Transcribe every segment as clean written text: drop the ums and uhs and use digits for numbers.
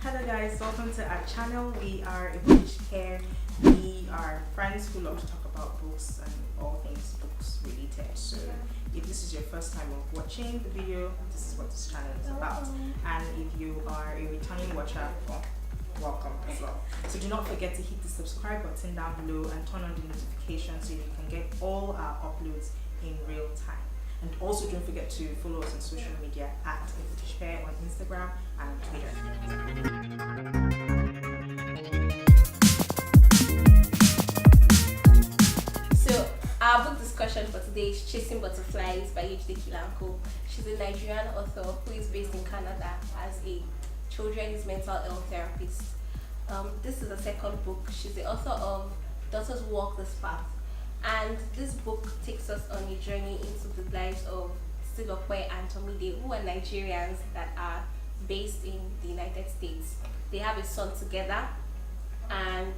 Hello guys, welcome to our channel. We are a Bookish here. We are friends who love to talk about books and all things books related. So if this is your first time of watching the video, this is what this channel is about. And if you are a returning watcher, well, welcome as well. So do not forget to hit the subscribe button down below and turn on the notifications so you can get all our uploads in real time. And also don't forget to follow us on social media at Bookish Pair on Instagram and Twitter. So our book discussion for today is Chasing Butterflies by Yejide Kilanko. She's a Nigerian author who is based in Canada as a children's mental health therapist. This is the second book. She's the author of Daughters Walk This Path. And this book takes us on a journey into the lives of Titilope and Tomide, who are Nigerians that are based in the United States. They have a son together, and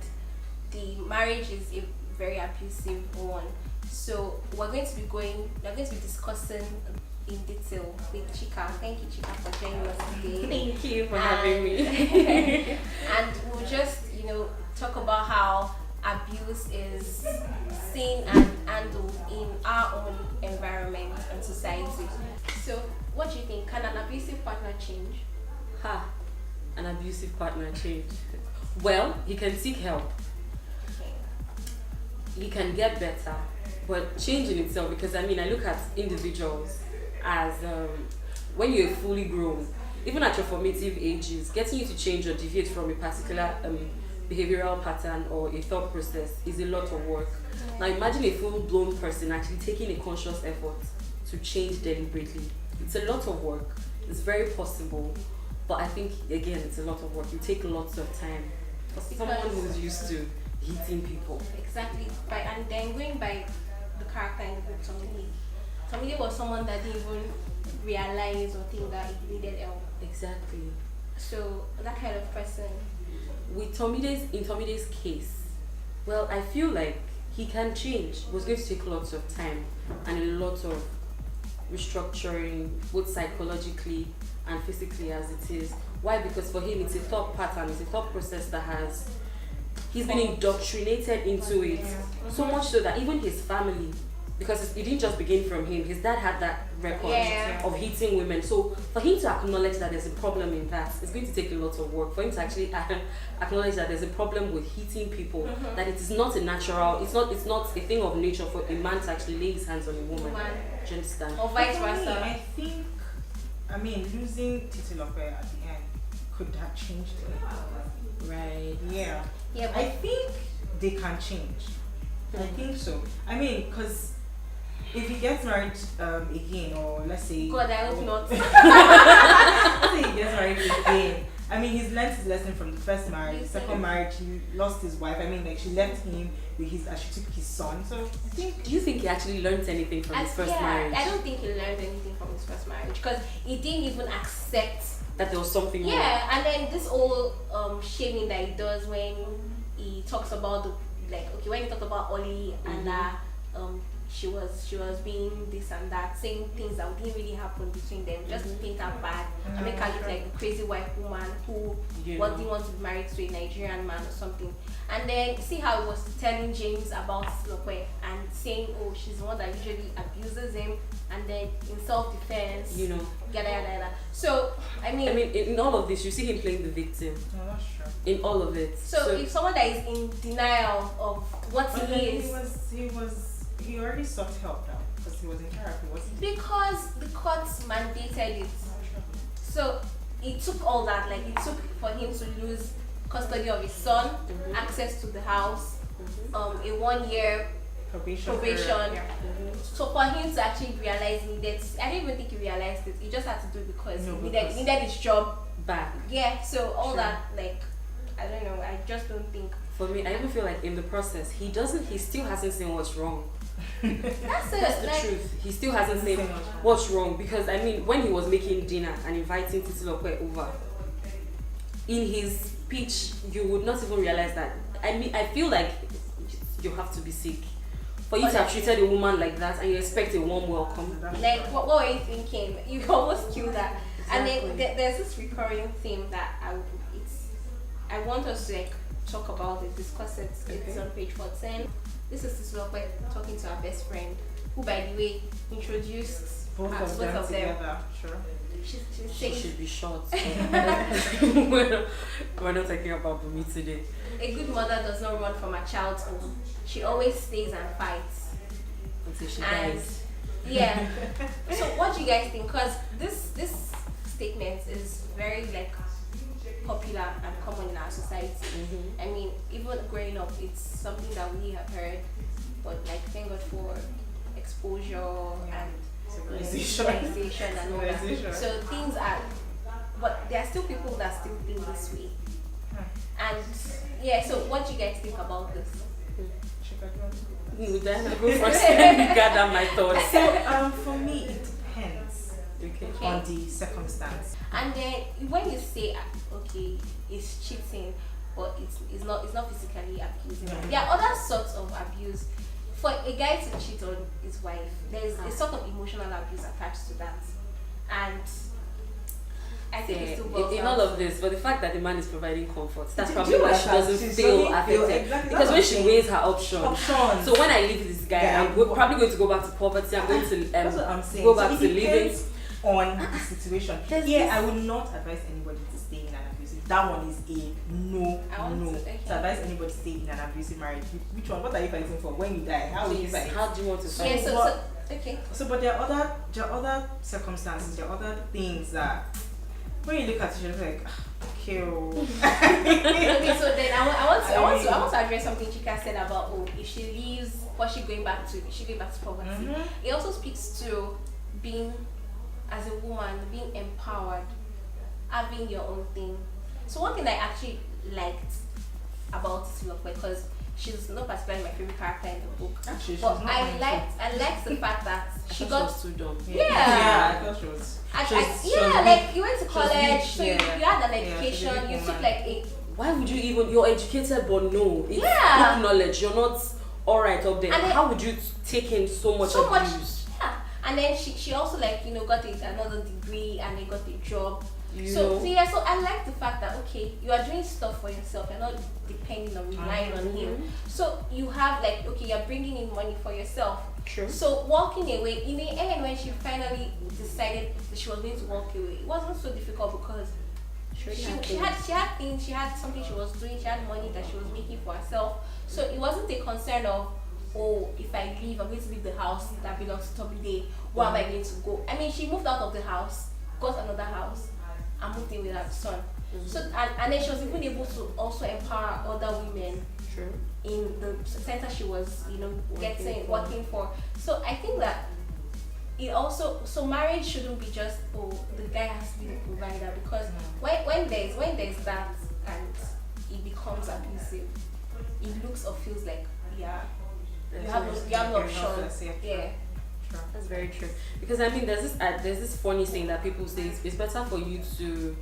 the marriage is a very abusive one. So we're going to be discussing in detail with Chika. Thank you, Chika, for joining us today. Thank you for having me. And we'll just, talk about how abuse is seen and handled in our own environment and society. So, what do you think? Can an abusive partner change? An abusive partner change? Well, he can seek help. Okay. He can get better, but change in itself, because I look at individuals as when you're fully grown, even at your formative ages, getting you to change or deviate from a particular behavioral pattern or a thought process is a lot of work. Now imagine a full-blown person actually taking a conscious effort to change deliberately. It's a lot of work. It's very possible, but I think again it's a lot of work. You take lots of time for someone who's used to hitting people. Exactly. And then going by the character in the book, Tomide was someone that didn't even realize or think that he needed help. Exactly. So that kind of person. In Tomide's case, well, I feel like he can change. It was going to take lots of time and a lot of restructuring, both psychologically and physically as it is. Why? Because for him, it's a thought pattern, it's a thought process he's been indoctrinated into it. So much so that even his family, because it didn't just begin from him, his dad had that record of hitting women. So for him to acknowledge that there's a problem in that, it's going to take a lot of work. For him to actually acknowledge that there's a problem with hitting people, that it is not a natural, it's not a thing of nature for a man to actually lay his hands on a woman. Do you understand? Or vice For me, versa. I think, losing Titilope at the end could have changed it. Right. Yeah. Yeah, I think they can change. I think so. Because if he gets married again, or let's say... God, I hope not. Let's say he gets married again. He's learned his lesson from the first marriage. The second marriage, he lost his wife. She left him with she took his son. So I think... Do you think he actually learned anything from his first marriage? I don't think he learned anything from his first marriage, because he didn't even accept that there was something wrong. Yeah, and then this whole shaming that he does when he talks about when he talked about Oli and she was being this and that, saying things that didn't really happen between them, just to paint her bad and make her look like the crazy white woman who didn't want to be married to a Nigerian man or something. And then see how he was telling James about Titilope and saying, oh, she's the one that usually abuses him, and then in self-defense, yada yada yada. So in all of this, you see him playing the victim. No, that's true. In all of it. So if someone that is in denial of what he is, he already sought help now because he was in therapy, wasn't he? Because the courts mandated it. So it took all that, it took for him to lose custody of his son, access to the house, a 1 year probation. Yeah. So for him to actually realize I don't even think he realized it. He just had to do it because he needed his job back. Yeah. So all that, I don't know. I just don't think. For me, I even feel like in the process, he still hasn't seen what's wrong. That's the truth. He still hasn't seen what's wrong, because when he was making dinner and inviting Titilope over, in his speech, you would not even realize that. I feel like you have to be sick for you to have treated a woman like that and you expect a warm welcome. What were you thinking? You almost killed that. Exactly. And then there's this recurring theme that it's I want us to like talk about it, discuss it. It's on page 14. This is Titilope talking to our best friend, who, by the way, introduced Both of them together. Sure. She's She saying should be short. We're not talking about Bumi today. a good mother does not run from a child's home. She always stays and fights. Until she And dies. yeah. So what do you guys think? Because this statement is very like popular and common in our society. I mean, even growing up, it's something that we have heard, but like thank God for exposure and Civilization. civilization and all that. Civilization. So things are, but there are still people that still think this way. And yeah, so what do you guys think about this? Chika, do you want to go? Then I go first. Let me gather my thoughts. So for me, it depends Okay. on the circumstance. And then when you say okay, it's cheating, but it's not physically abusing. Yeah. There are other sorts of abuse. For a guy to cheat on his wife, there's a sort of emotional abuse attached to that, and I think it still boils in down all of this, but the fact that the man is providing comfort, that's Do probably you why like she that? doesn't She's feel doesn't feel affected. exactly Because that's when what she I'm weighs her options, Options. so when I leave this guy, Yeah, probably going to go back to poverty. I'm going to That's what I'm saying. go So back it to living. depends on the situation. There's Yeah, this- I would not advise anybody to stay in an abusive. That one is a no, I want no. to- okay. To advise anybody to stay in an abusive marriage. Which one? What are you fighting for? When you die, how will you Please, fight? how do you want to fight? Yeah, so okay. So, but there are other circumstances. There are other things that when you look at it, you're just like, kill. Okay, so then I want to address something Chika said about if she leaves, what she going back to poverty. It also speaks to being, as a woman, being empowered, having your own thing. So one thing I actually liked about Titilope, because she's not particularly my favorite character in the book, Actually, she's but not I mine liked the fact that she She got was too dumb. too. Yeah. Yeah, I thought she was. like you went to she was college, rich, so yeah. you had an Yeah, she's a education, big you took woman. like a Why would you even? You're educated, but no, it's Yeah. book knowledge. You're not all right up there. And then- How would you take in so much so much, abuse? yeah. And then she also got another degree and then got a job. You So know? yeah, so I like the fact that okay, you are doing stuff for yourself. You're not depending or relying on him. So you have you're bringing in money for yourself. True. So walking away, in the end, when she finally decided that she was going to walk away, it wasn't so difficult because she had things, she had something she was doing, she had money that she was making for herself. So it wasn't a concern of, oh, if I leave, I'm going to leave the house that belongs to Tomide. Where am I going to go? I mean, she moved out of the house, got another house, and moved in with her son. So and then she was even able to also empower other women True. in the center she was, working for. So I think that it also, so marriage shouldn't be just, oh, the guy has to be the provider, because when there's that and it becomes abusive, it looks or feels like you have no option. Yeah. That's very true. Because I mean, there's this funny saying that people say it's better for you to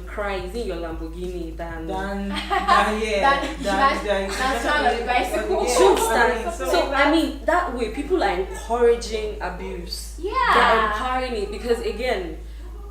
cry in your Lamborghini than Than stand on the bicycle. So I mean, that way people are encouraging abuse. They're Yeah. empowering it because again,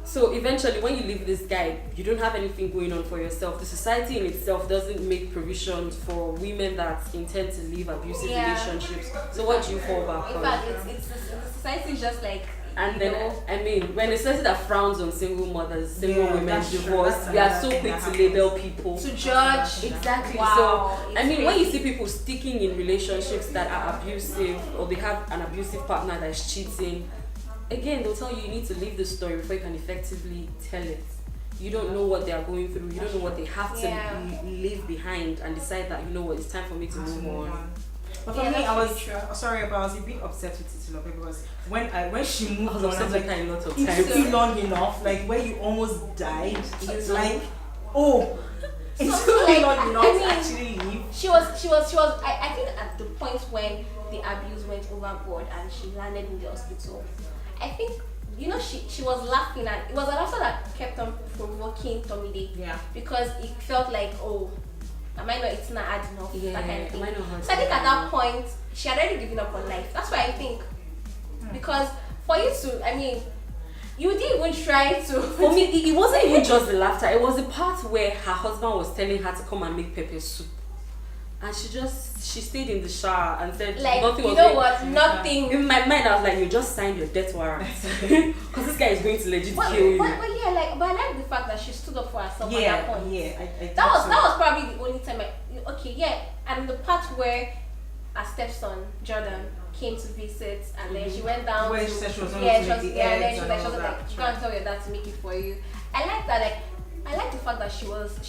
so eventually when you leave this guy, you don't have anything going on for yourself. The society in itself doesn't make provisions for women that intend to leave abusive relationships. So what do you fall back In on? fact, it's the society is just like. And then, I mean, when it's society that frowns on single mothers, single women, that's true. divorce, That's we are another so thing quick that to happens. label people. To judge. Exactly. Wow, So, it's I mean, when you crazy. see people sticking in relationships that are abusive or they have an abusive partner that is cheating, again, they'll tell you you need to leave the story before you can effectively tell it. You don't know what they are going through. You don't know what they have to leave behind and decide that, you know what, it's time for me to move on. But for Yeah, me, that's I was really true. sorry, but I was a bit upset with Titilope because when she moved I was on, I upset was with like, her a lot of it times. took you long enough, like where you almost died. It's So- like, oh, it So, took you like, long enough I to mean, actually leave. She was I think at the point when the abuse went overboard and she landed in the hospital, I think she was laughing, and it was a laughter that kept on provoking Tomide. Yeah. Because it felt like, oh, it's not hard enough, Yeah, that kind of thing. am I not hard So I think at enough? that point she had already given up on life. That's why I think, because for you to, I mean, You didn't even try to. For me, it wasn't even just the laughter. It was the part where her husband was telling her to come and make pepper soup. And she stayed in the shower and said like, nothing you was know going. what? Nothing. In my mind, I was like, you just signed your death warrant. Because this guy is going to legit kill you. But yeah, but I like the fact that she stood up for herself at that point. Yeah, that was probably the only time and the part where her stepson, Jordan, came to visit and then she went down where to, she said she was and going to then make she the eggs was and like, all that. go and tell your dad to make it for you. I like that, like, I like the fact that she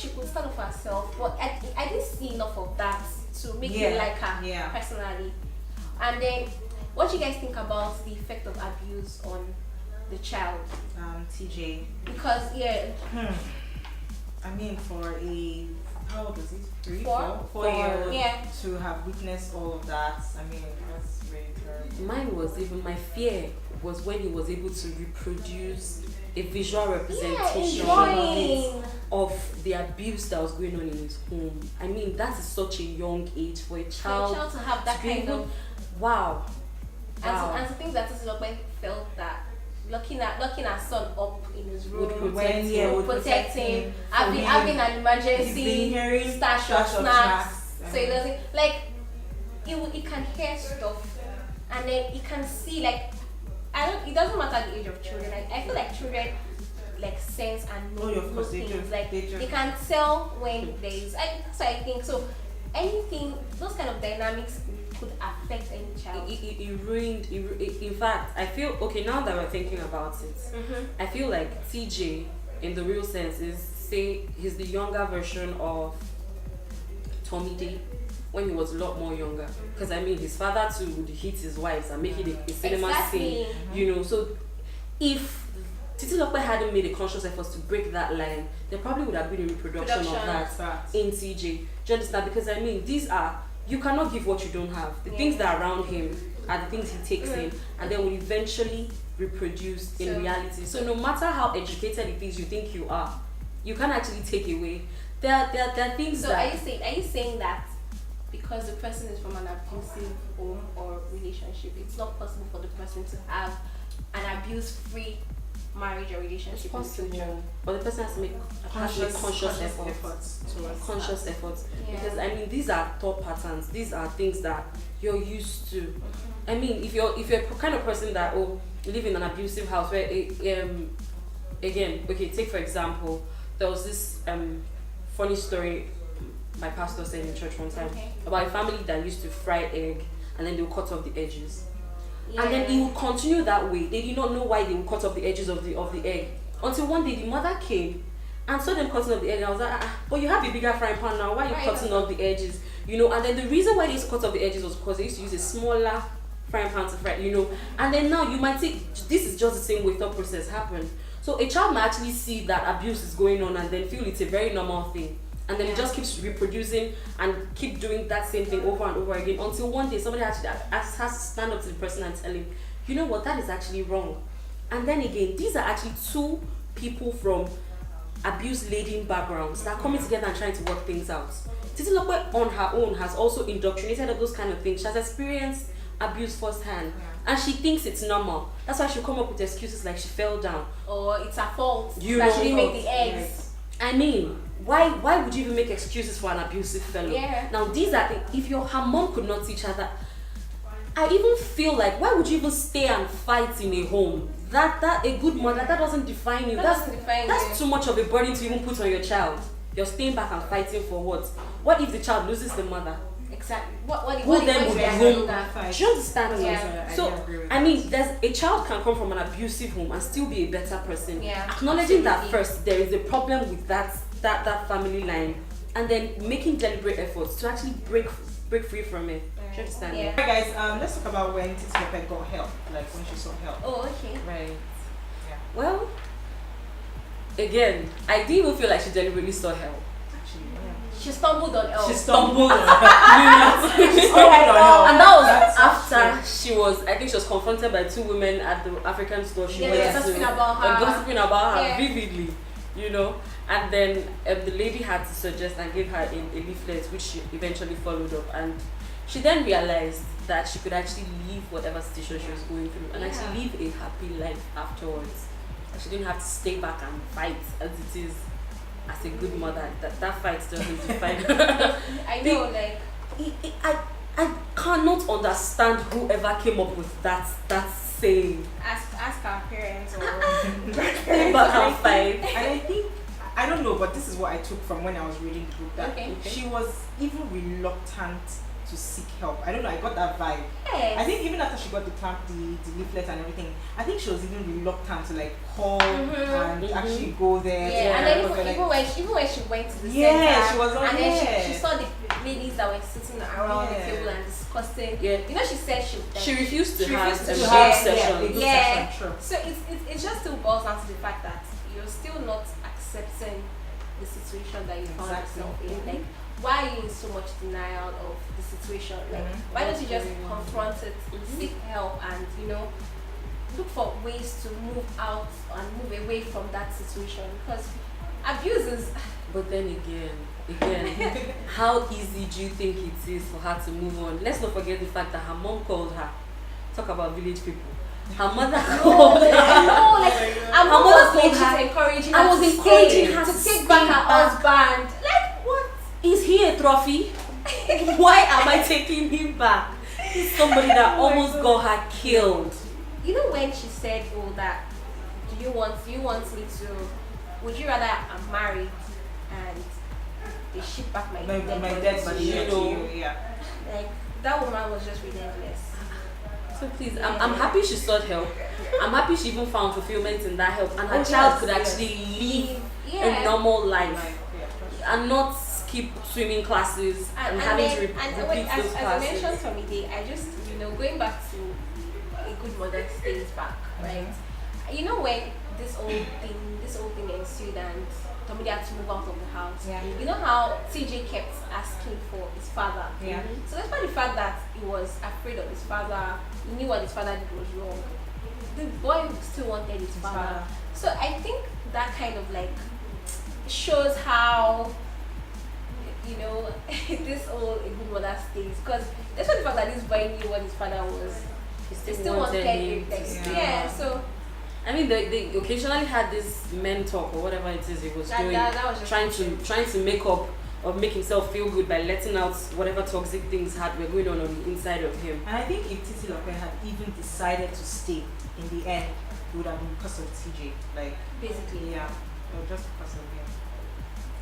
could stand up for herself, but I didn't see enough of that to make me like her personally. And then, what do you guys think about the effect of abuse on the child? TJ. Because I mean, for how old is he? 4 years. Yeah. To have witnessed all of that, I mean, that's very terrible. Mine was even my fear was when he was able to reproduce a visual representation of the abuse that was going on in his home. I mean, that is such a young age for a child to have that kind of wow. And to think that Titilope felt that locking her son up in his room would protect him, having an emergency stash of snacks. So he doesn't like he can hear stuff and then he can see like it doesn't matter the age of children. I feel like children like sense and know things. They can tell when there is that's what I think. So anything, those kind of dynamics could affect any child. In fact, I feel okay now that we're thinking about it. I feel like TJ in the real sense he's the younger version of Tomide when he was a lot more younger. Because I mean his father too would hit his wives and make it a cinema scene. You know, so if Titilope hadn't made a conscious effort to break that line, there probably would have been a reproduction of that in TJ. Do you understand? Because I mean, you cannot give what you don't have. The things that are around him are the things he takes in and then will eventually reproduce in reality. So no matter how educated it is you think you are, you can't actually take away. There are things so are you saying that because the person is from an abusive home or relationship, it's not possible for the person to have an abuse-free marriage or relationship with children? But the person has to make conscious efforts. Because I mean these are thought patterns, these are things that you're used to. I mean if you're the kind of person that you live in an abusive house where take for example, there was this funny story my pastor said in church one time about a family that used to fry egg and then they would cut off the edges. And then it would continue that way. They did not know why they would cut off the edges of the egg. Until one day the mother came and saw them cutting off the edge. And I was like, but you have a bigger frying pan now. Why are you cutting off the edges? You know, and then the reason why they used to cut off the edges was because they used to use a smaller frying pan to fry, you know. And then now you might think this is just the same way thought process happened. So a child might actually see that abuse is going on and then feel it's a very normal thing. And then it just keeps reproducing and keep doing that same thing over and over again until one day somebody actually has to stand up to the person and tell him, you know what, that is actually wrong. And then again, these are actually two people from abuse-laden backgrounds that are coming together and trying to work things out. Titilope on her own has also indoctrinated of those kind of things. She has experienced abuse firsthand and she thinks it's normal. That's why she'll come up with excuses like she fell down. Or it's her fault that she didn't make the eggs. I mean, why would you even make excuses for an abusive fellow? Now these are if her mom could not teach her that, I even feel like why would you even stay and fight in a home? That a good mother, that doesn't define you. That's too much of a burden to even put on your child. You're staying back and fighting for what? What if the child loses the mother? Exactly. Who then would be home? Do you understand me? So I mean, a child can come from an abusive home and still be a better person. Acknowledging that first, there is a problem with that family line, and then making deliberate efforts to actually break free from it. Do you understand? Alright guys, let's talk about when Titilope got help, like when she sought help. Oh, okay. Right. Yeah. Well, again, I didn't even feel like she deliberately sought help. She stumbled on help. She stumbled on help. And that was after she was confronted by two women at the African store. She was gossiping about her vividly, you know. And then the lady had to suggest and give her a leaflet, which she eventually followed up. And she then realized that she could actually leave whatever situation she was going through and actually live a happy life afterwards. she didn't have to stay back and fight as it is as a good mother. That fight doesn't define her. I know, like I cannot understand whoever came up with that saying. ask our parents or Stay back and fight. And I think, I don't know, but this is what I took from when I was reading the book, that Okay. she was even reluctant to seek help. I don't know, I got that vibe. yes. I think even after she got the leaflet and everything, I think she was even reluctant to like call and actually go there. Yeah, and then because even when she went to the Yeah, center, she was on and then there. she saw the ladies that were sitting around the Yeah. table and discussing. Yeah. You know, she said She refused to She have refused a to group have- session. a group Yeah. session, true. So it just still boils down to the fact that you're still not accepting the situation that you found Exactly. yourself in. Like, why are you in so much denial of the situation? Like, why don't you just confront it, seek help, and look for ways to move out and move away from that situation? Because abuse is But then again, how easy do you think it is for her to move on? Let's not forget the fact that her mom called her. Talk about village people. Her mother called her. no, like her mom was like she's encouraging I her was to encouraging stay, her to to take stay back her back. husband. Like what? Is he a trophy? Why am I taking him back? He's somebody that Oh my almost God. got her killed. You know when she said, "Oh, that do you want me to? Would you rather I'm married and they ship back my My dead dead body body, to you?" to you, yeah. Like that woman was just relentless. So please, I'm happy she sought help. I'm happy she even found fulfillment in that help, and her Oh, child yes, could yes. actually live a Yeah. normal life Yeah. and not skip swimming classes and, having to repeat those as I classes. mentioned Tomide, I just going back to a good mother stays back, right? You know when this whole thing ensued and Tomide had to move out of the house. Yeah. You know how TJ kept asking for his father. Yeah. So despite the fact that he was afraid of his father, he knew what his father did was wrong. The boy still wanted his father. So I think that kind of like shows how this whole a good mother stays, because despite the fact that this boy knew what his father was, He he still wanted him it. to Like, stay. yeah. So I mean, they occasionally had this men talk or whatever it is he was doing, that was just trying to make up or make himself feel good by letting out whatever toxic things were going on the inside of him. And I think if Titilope had even decided to stay in the end, it would have been because of TJ. Like, basically. yeah, or just because of him.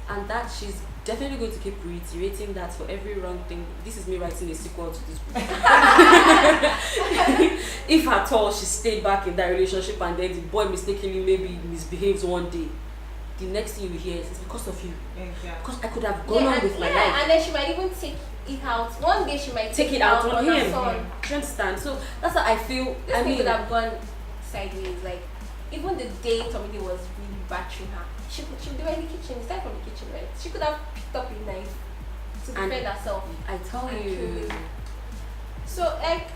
And that she's definitely going to keep reiterating that for every wrong thing. This is me writing a sequel to this book. If at all she stayed back in that relationship and then the boy mistakenly maybe misbehaves one day, the next thing you hear is it's because of you. Yeah. Because I could have gone on with my life. And then she might even take it out. One day she might Take it out on her him. son. Do you understand? So that's how I feel. This I thing mean, could have gone sideways. Like even the day Tomide was really battering her, they were in the kitchen. It's time from the kitchen, right? She could have picked up a knife to And defend herself. I tell And you, killed him. So like,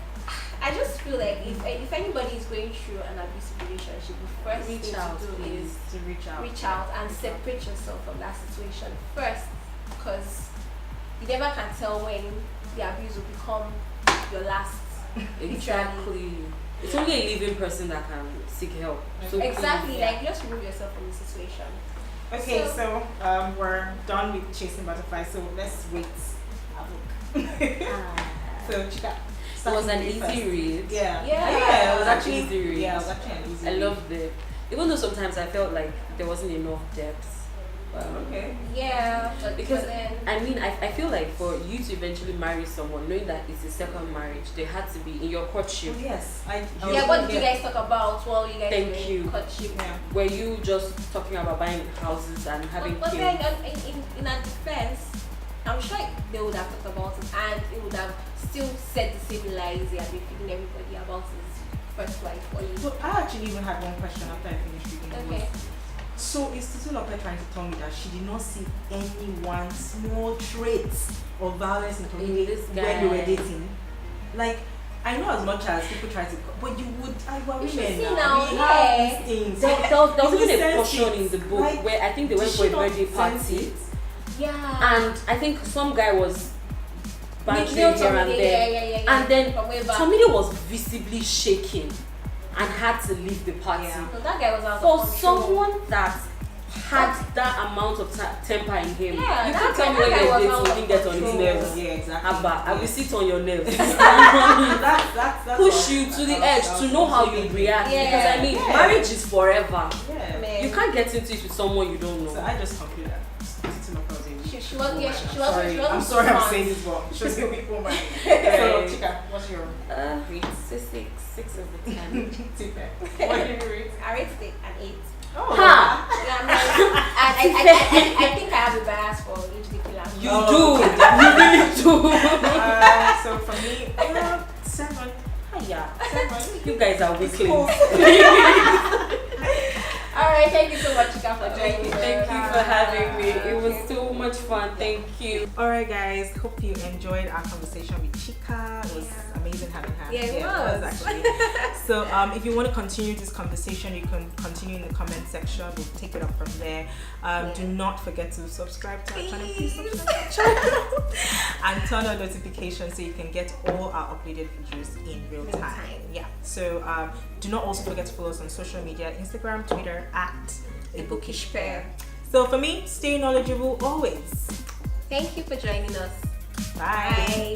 I just feel like if anybody is going through an abusive relationship, the first reach thing out, to do please. is To reach out. and separate yourself from that situation first, because you never can tell when the abuse will become your last. exactly. It's only a living person that can seek help. So Exactly, please, like just remove yourself from the situation. Okay, so we're done with chasing butterflies. So let's wait. So Chika, it was an starting easy first. read. Yeah. Yeah. It was actually Easy read. Yeah, it was actually an easy I read. loved it. Even though sometimes I felt like there wasn't enough depth. Okay. Yeah, Because but then I mean, I feel like for you to eventually marry someone, knowing that it's a second marriage, there had to be in your courtship. Oh, yes. yeah, what did you guys talk about while you guys Thank were you. in courtship? Yeah. Were you just talking about buying houses and having But kids? then in a defense, I'm sure they would have talked about it and it would have still said the same lies they have been feeding everybody about his first wife. Or his, So I actually even had one question after I finished reading the okay. book. So is Titilope trying to tell me that she did not see any one small traits of violence in Tomide this when they were guy. dating? Like, I know as much as people try to, but you would, You should women see now, now, we yeah. have these things. There was You even a sense portion it. in the book Like, where I think they went did for a she not birthday sense party, it? Yeah. and I think some guy was With bantering no here and Tomide, there. yeah. And then From way back. Tomide was visibly shaking. and had to leave the party. Yeah. No, that guy was out For of control. someone that had that amount of temper in him, Yeah, you that can tell me guy when was you're out dating, of get on his control. nerves. Yeah, exactly. Abba, I will Yeah. sit on your nerves. That's Push you to the edge to know how you react. Yeah. Because I mean, Yeah. marriage is forever. Yeah. Man. You can't get into it with someone you don't know. So I just concluded that Titilope was a weak She was, woman. yeah, she Sorry. wasn't. She wasn't I'm sorry I'm smart. saying this, but she was a weak woman. So, Okay. Chika, what's your rate? Six over 10. Tipe. What do you rate? I rated it an 8. Oh, Ha! Yeah, I'm like, I think I have a bias for Yejide Kilanko. You Oh, do. okay. You really do. So for me, 7. Hiya. 7. You guys are weaklings. Cool. Alright, thank you so much, Chika, for joining me. Thank you for having me. It was so much fun. Thank you. Alright guys, hope you enjoyed our conversation with Chika. It was amazing having her. Yeah, it was. actually. So if you want to continue this conversation, you can continue in the comment section. We'll take it up from there. Do not forget to subscribe to our channel. Please subscribe to our channel. And turn on notifications so you can get all our updated videos in real time. Yeah. So do not also forget to follow us on social media, Instagram, Twitter at a Bookish Pair. So for me, stay knowledgeable always. Thank you for joining us. Bye. Bye.